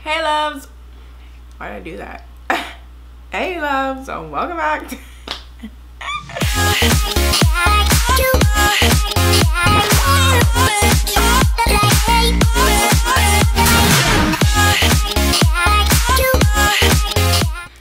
Hey loves, why did I do that? Hey loves, so welcome back.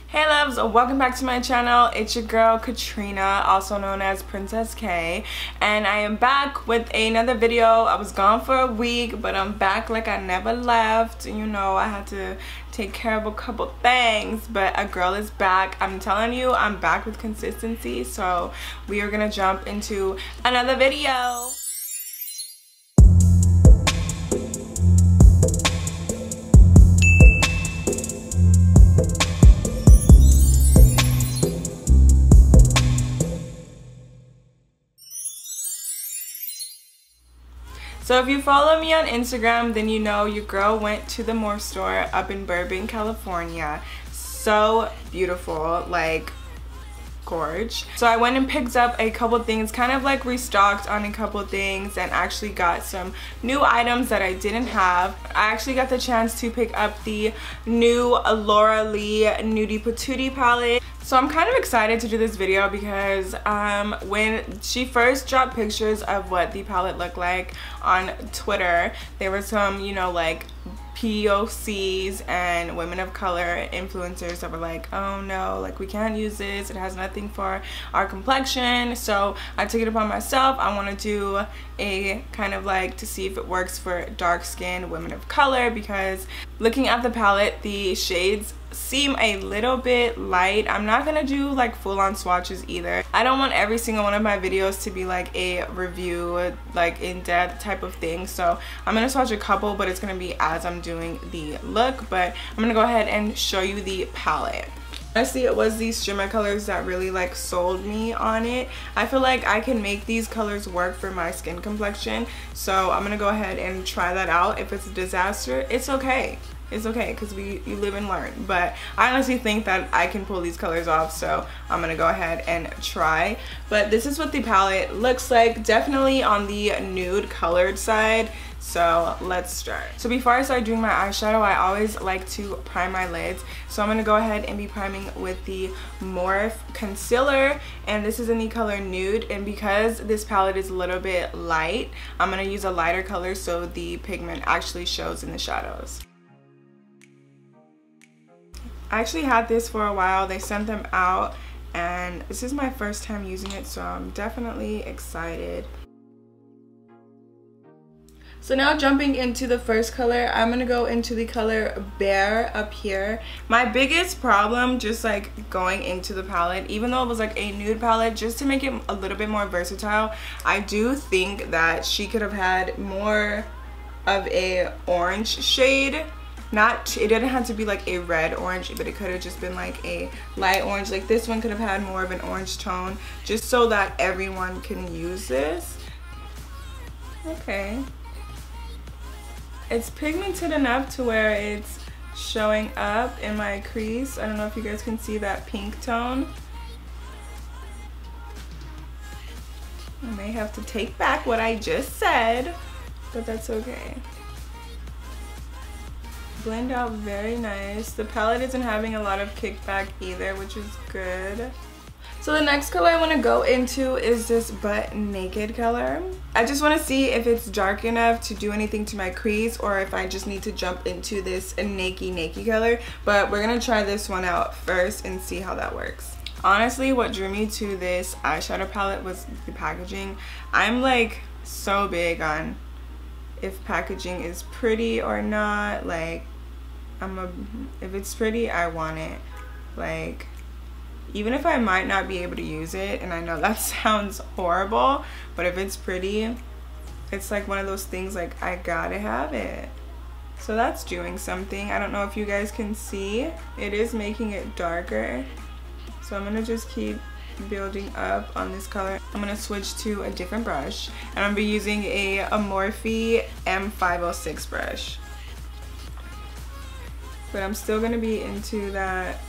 Hey loves, welcome back to my channel. It's your girl Katrina, also known as Princess K, and I am back with another video. I was gone for a week, but I'm back like I never left. You know, I had to take care of a couple things, but a girl is back. I'm telling you, I'm back with consistency, so we are gonna jump into another video. So if you follow me on Instagram, then you know your girl went to the Morphe Store up in Burbank, California. So beautiful, like gorge. So I went and picked up a couple things, kind of like restocked on a couple things, and actually got some new items that I didn't have. I actually got the chance to pick up the new Laura Lee Nudie Patootie palette. So I'm kind of excited to do this video because when she first dropped pictures of what the palette looked like on Twitter, there were some, you know, like POCs and women of color influencers that were like, oh no, like we can't use this, it has nothing for our complexion. So I took it upon myself. I want to do a kind of like to see if it works for dark skinned women of color, because looking at the palette, the shades seem a little bit light. I'm not gonna do like full-on swatches either. I don't want every single one of my videos to be like a review, like in-depth type of thing, so I'm gonna swatch a couple, but it's gonna be as I'm doing the look. But I'm gonna go ahead and show you the palette. Honestly, it was these shimmer colors that really like sold me on it. I feel like I can make these colors work for my skin complexion, so I'm gonna go ahead and try that out. If it's a disaster, it's okay. It's okay, because you live and learn. But I honestly think that I can pull these colors off, so I'm gonna go ahead and try. But this is what the palette looks like, definitely on the nude colored side. So let's start. So before I start doing my eyeshadow, I always like to prime my lids. So I'm gonna go ahead and be priming with the Morphe concealer, and this is in the color Nude. And because this palette is a little bit light, I'm gonna use a lighter color so the pigment actually shows in the shadows. I actually had this for a while. They sent them out, and this is my first time using it, so I'm definitely excited. So now jumping into the first color, I'm gonna go into the color Bear up here. My biggest problem just like going into the palette, even though it was like a nude palette, just to make it a little bit more versatile, I do think that she could have had more of a orange shade. It didn't have to be like a red orange, but it could have just been like a light orange. Like this one could have had more of an orange tone, just so that everyone can use this. Okay. It's pigmented enough to where it's showing up in my crease. I don't know if you guys can see that pink tone. I may have to take back what I just said, but that's okay. Blend out very nice. The palette isn't having a lot of kickback either, which is good. So the next color I want to go into is this Butt Naked color. I just want to see if it's dark enough to do anything to my crease, or if I just need to jump into this naked color. But we're gonna try this one out first and see how that works. Honestly, what drew me to this eyeshadow palette was the packaging. I'm like so big on if packaging is pretty or not. Like if it's pretty, I want it. Like even if I might not be able to use it, and I know that sounds horrible, but if it's pretty, it's like one of those things like I gotta have it. So that's doing something. I don't know if you guys can see, it is making it darker. So I'm gonna just keep building up on this color. I'm gonna switch to a different brush, and I'm gonna be using a Morphe M506 brush. But I'm still gonna be into that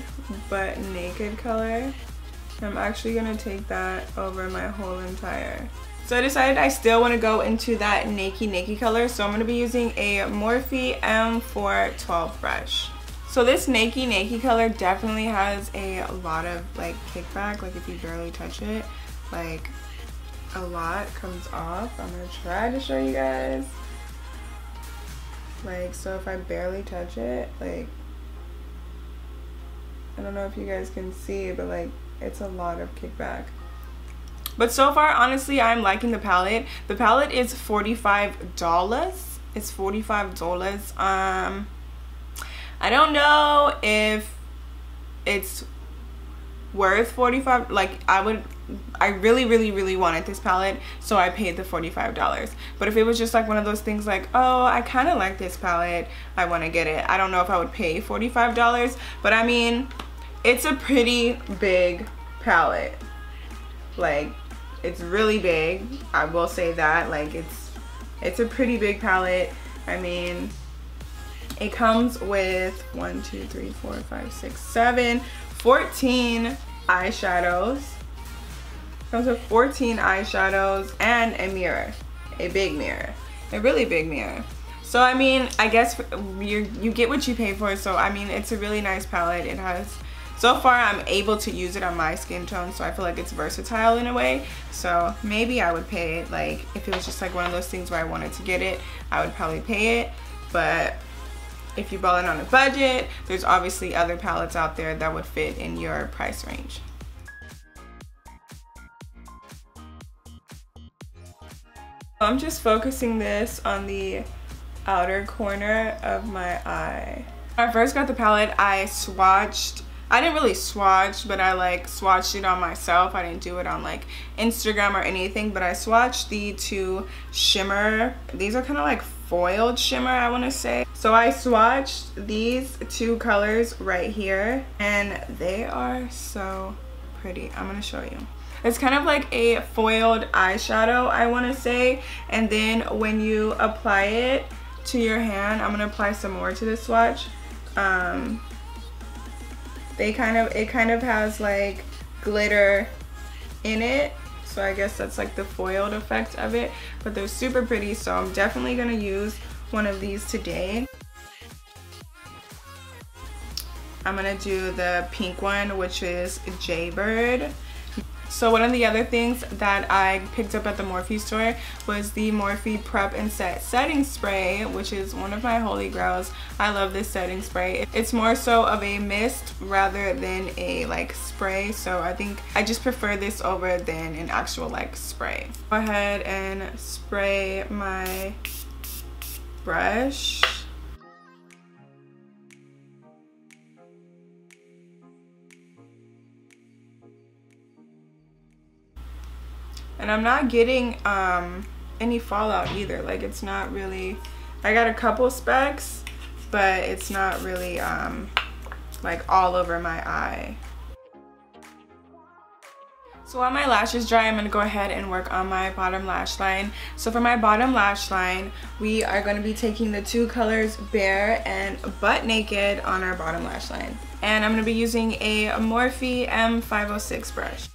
Butt Naked color. I'm actually gonna take that over my whole entire So I decided I still want to go into that naked color, so I'm going to be using a Morphe M412 brush. So this naked color definitely has a lot of like kickback, like if you barely touch it, like a lot comes off. I'm going to try to show you guys. Like, so if I barely touch it, like, I don't know if you guys can see, but like it's a lot of kickback. But so far, honestly, I'm liking the palette. The palette is $45. It's $45. I don't know if it's worth $45. Like, I really wanted this palette, so I paid the $45. But if it was just like one of those things like, oh, I kind of like this palette, I want to get it, I don't know if I would pay $45. But I mean, it's a pretty big palette. Like, it's really big, I will say that. Like, it's a pretty big palette. I mean, it comes with 1, 2, 3, 4, 5, 6, 7, 14 eyeshadows. Comes with 14 eyeshadows and a mirror, a big mirror, a really big mirror. So I mean, I guess you get what you pay for. So I mean, it's a really nice palette. It has, so far I'm able to use it on my skin tone, so I feel like it's versatile in a way. So maybe I would pay it. Like, if it was just like one of those things where I wanted to get it, I would probably pay it. But if you're balling on a budget, there's obviously other palettes out there that would fit in your price range. I'm just focusing this on the outer corner of my eye. When I first got the palette, I didn't really swatch, but I like swatched it on myself. I didn't do it on like Instagram or anything, but I swatched the two shimmer. These are kind of like foiled shimmer, I want to say. So I swatched these two colors right here, and they are so pretty. I'm going to show you. It's kind of like a foiled eyeshadow, I want to say. And then when you apply it to your hand, I'm going to apply some more to this swatch. It kind of has like glitter in it. So I guess that's like the foiled effect of it. But they're super pretty, so I'm definitely going to use one of these today. I'm going to do the pink one, which is Jaybird. So one of the other things that I picked up at the Morphe store was the Morphe Prep and Set Setting Spray, which is one of my holy grails. I love this setting spray. It's more so of a mist rather than a like spray, so I think I just prefer this over than an actual like spray. Go ahead and spray my brush. And I'm not getting any fallout either. Like, it's not really, I got a couple specks, but it's not really like all over my eye. So while my lashes dry, I'm going to go ahead and work on my bottom lash line. So for my bottom lash line, we are going to be taking the two colors Bare and Butt Naked on our bottom lash line. And I'm going to be using a Morphe M506 brush.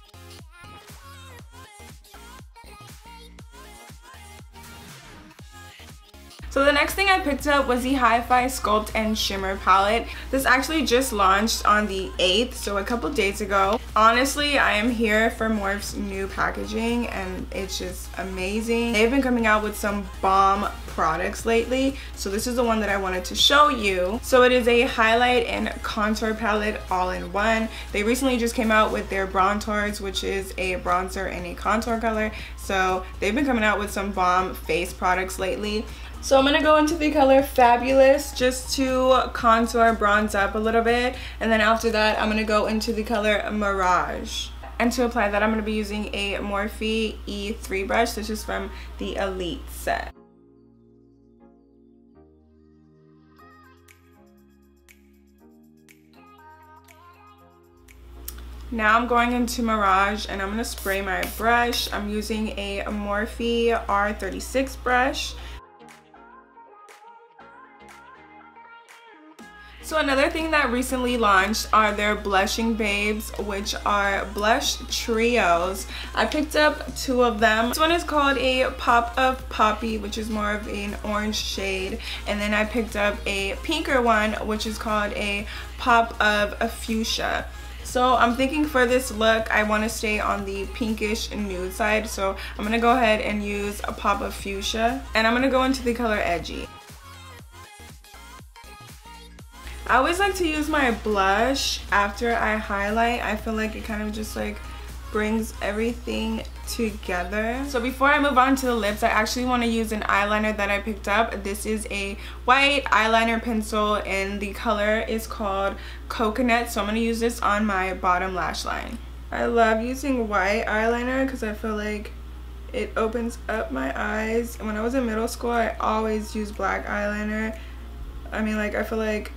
So the next thing I picked up was the Hi-Fi Sculpt and Shimmer palette. This actually just launched on the 8th, so a couple days ago. Honestly, I am here for Morph's new packaging, and it's just amazing. They've been coming out with some bomb products lately, so this is the one that I wanted to show you. So it is a highlight and contour palette all in one. They recently just came out with their Bronzers, which is a bronzer and a contour color. So they've been coming out with some bomb face products lately. So I'm going to go into the color Fabulous just to contour, bronze up a little bit. And then after that, I'm going to go into the color Mirage. And to apply that, I'm going to be using a Morphe E3 brush. This is from the Elite set. Now I'm going into Mirage and I'm going to spray my brush. I'm using a Morphe R36 brush. So another thing that recently launched are their blushing babes, which are blush trios. I picked up 2 of them. This one is called a Pop of Poppy, which is more of an orange shade, and then I picked up a pinker one, which is called a Pop of a Fuchsia. So I'm thinking for this look I want to stay on the pinkish nude side, so I'm gonna go ahead and use a Pop of Fuchsia, and I'm gonna go into the color Edgy. I always like to use my blush after I highlight. I feel like it kind of just like brings everything together. So before I move on to the lips, I actually want to use an eyeliner that I picked up. This is a white eyeliner pencil and the color is called Coconut. So I'm going to use this on my bottom lash line. I love using white eyeliner because I feel like it opens up my eyes. And when I was in middle school, I always used black eyeliner. I mean, like, I feel like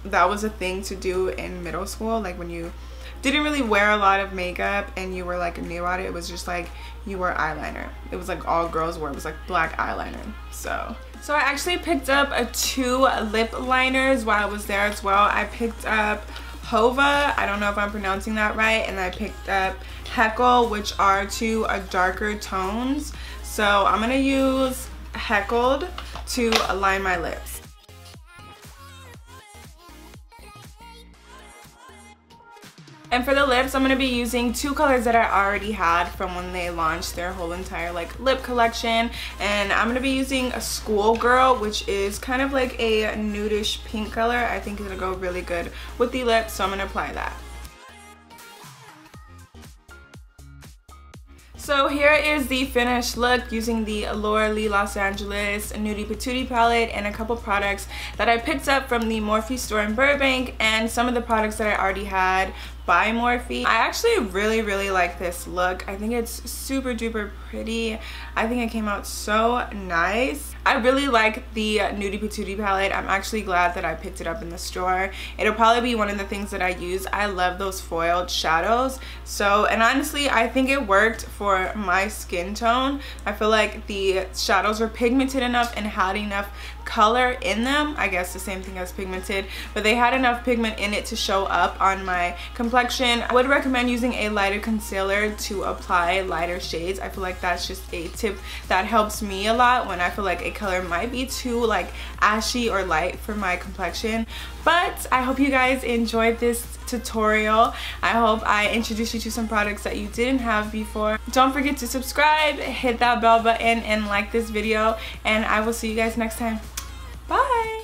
that was a thing to do in middle school, like when you didn't really wear a lot of makeup and you were like new at it. It was just like you wore eyeliner. It was like all girls wore. It was like black eyeliner. So I actually picked up 2 lip liners while I was there as well. I picked up Hova, I don't know if I'm pronouncing that right, and I picked up Heckle, which are 2 darker tones. So I'm gonna use Heckled to line my lips. And for the lips, I'm going to be using 2 colors that I already had from when they launched their whole entire like lip collection. And I'm going to be using a Schoolgirl, which is kind of like a nudish pink color. I think it'll go really good with the lips, so I'm going to apply that. So here is the finished look using the Laura Lee Los Angeles Nudie Patootie palette and a couple products that I picked up from the Morphe Store in Burbank and some of the products that I already had by Morphe. I actually really like this look. I think it's super duper pretty. I think it came out so nice. I really like the Nudie Patootie palette. I'm actually glad that I picked it up in the store. It'll probably be one of the things that I use. I love those foiled shadows. So, and honestly, I think it worked for my skin tone. I feel like the shadows were pigmented enough and had enough color in them. I guess the same thing as pigmented, but they had enough pigment in it to show up on my complexion. I would recommend using a lighter concealer to apply lighter shades. I feel like that's just a tip that helps me a lot when I feel like a color might be too like ashy or light for my complexion. But I hope you guys enjoyed this tutorial. I hope I introduced you to some products that you didn't have before. Don't forget to subscribe, hit that bell button, and like this video, and I will see you guys next time. Bye!